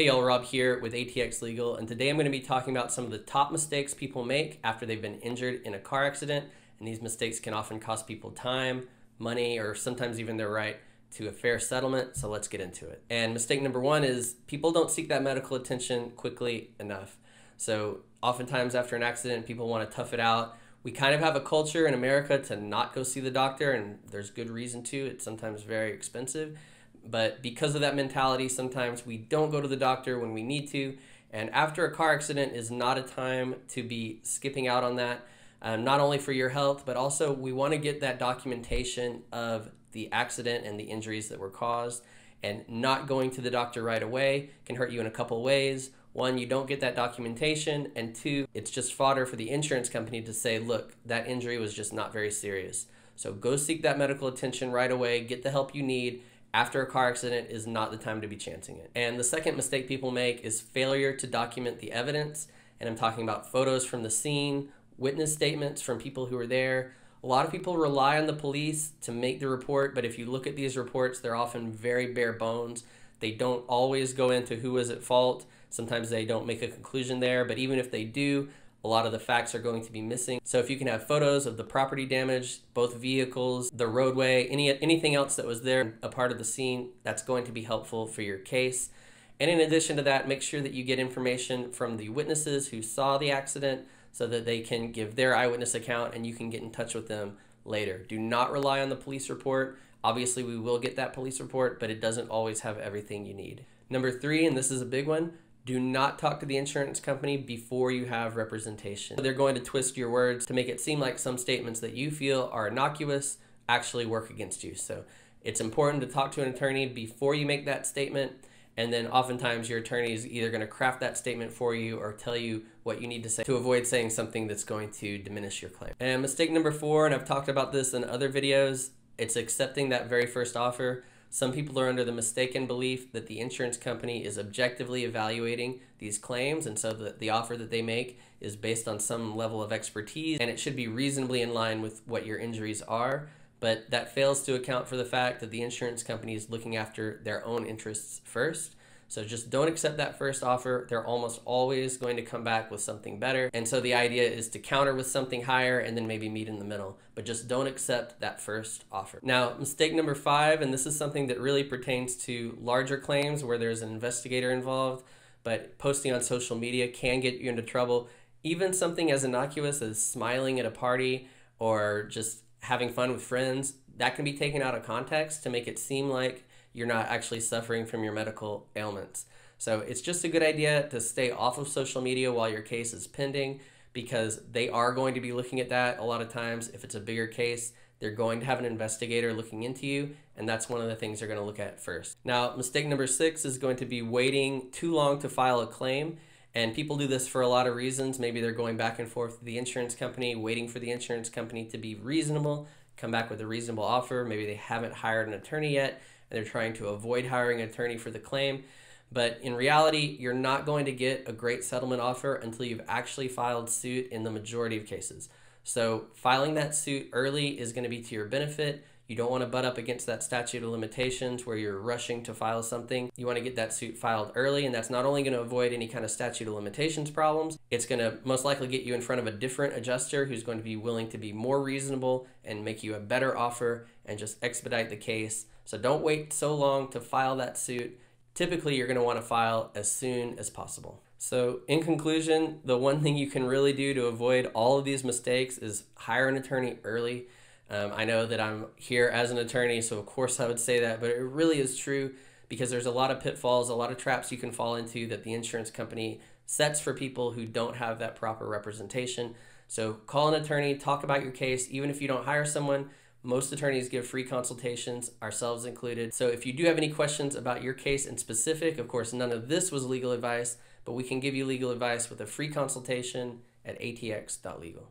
Hey y'all, Rob here with ATX Legal, and today I'm going to be talking about some of the top mistakes people make after they've been injured in a car accident, and these mistakes can often cost people time, money, or sometimes even their right to a fair settlement, so let's get into it. And mistake number one is people don't seek that medical attention quickly enough. So oftentimes after an accident, people want to tough it out. We kind of have a culture in America to not go see the doctor, and there's good reason to. It's sometimes very expensive. But because of that mentality, sometimes we don't go to the doctor when we need to. And after a car accident is not a time to be skipping out on that, not only for your health, but also we want to get that documentation of the accident and the injuries that were caused. And not going to the doctor right away can hurt you in a couple ways. One, you don't get that documentation. And two, it's just fodder for the insurance company to say, look, that injury was just not very serious. So go seek that medical attention right away, get the help you need. After a car accident is not the time to be chancing it. And the second mistake people make is failure to document the evidence. And I'm talking about photos from the scene, witness statements from people who were there. A lot of people rely on the police to make the report, but if you look at these reports, they're often very bare bones. They don't always go into who was at fault. Sometimes they don't make a conclusion there, but even if they do, a lot of the facts are going to be missing. So if you can have photos of the property damage, both vehicles, the roadway, anything else that was there, a part of the scene, that's going to be helpful for your case. And in addition to that, make sure that you get information from the witnesses who saw the accident so that they can give their eyewitness account and you can get in touch with them later. Do not rely on the police report. Obviously, we will get that police report, but it doesn't always have everything you need. Number three, and this is a big one, do not talk to the insurance company before you have representation. They're going to twist your words to make it seem like some statements that you feel are innocuous actually work against you. So it's important to talk to an attorney before you make that statement, and then oftentimes your attorney is either going to craft that statement for you or tell you what you need to say to avoid saying something that's going to diminish your claim. And mistake number four, and I've talked about this in other videos, it's accepting that very first offer. Some people are under the mistaken belief that the insurance company is objectively evaluating these claims, and so the offer that they make is based on some level of expertise, and it should be reasonably in line with what your injuries are. But that fails to account for the fact that the insurance company is looking after their own interests first. So just don't accept that first offer. They're almost always going to come back with something better. And so the idea is to counter with something higher and then maybe meet in the middle. But just don't accept that first offer. Now, mistake number five, and this is something that really pertains to larger claims where there's an investigator involved, but posting on social media can get you into trouble. Even something as innocuous as smiling at a party or just having fun with friends, that can be taken out of context to make it seem like you're not actually suffering from your medical ailments. So it's just a good idea to stay off of social media while your case is pending, because they are going to be looking at that a lot of times. If it's a bigger case, they're going to have an investigator looking into you, and that's one of the things they're going to look at first. Now, mistake number six is going to be waiting too long to file a claim. And people do this for a lot of reasons. Maybe they're going back and forth with the insurance company, waiting for the insurance company to be reasonable, come back with a reasonable offer. Maybe they haven't hired an attorney yet, and they're trying to avoid hiring an attorney for the claim. But in reality, you're not going to get a great settlement offer until you've actually filed suit in the majority of cases. So filing that suit early is going to be to your benefit. You don't want to butt up against that statute of limitations where you're rushing to file something. You want to get that suit filed early, and that's not only going to avoid any kind of statute of limitations problems, it's going to most likely get you in front of a different adjuster who's going to be willing to be more reasonable and make you a better offer and just expedite the case. So don't wait so long to file that suit. Typically, you're going to want to file as soon as possible. So in conclusion, the one thing you can really do to avoid all of these mistakes is hire an attorney early. I know that I'm here as an attorney, so of course I would say that, but it really is true because there's a lot of pitfalls, a lot of traps you can fall into that the insurance company sets for people who don't have that proper representation. So call an attorney, talk about your case. Even if you don't hire someone, most attorneys give free consultations, ourselves included. So if you do have any questions about your case in specific, of course, none of this was legal advice, but we can give you legal advice with a free consultation at atx.legal.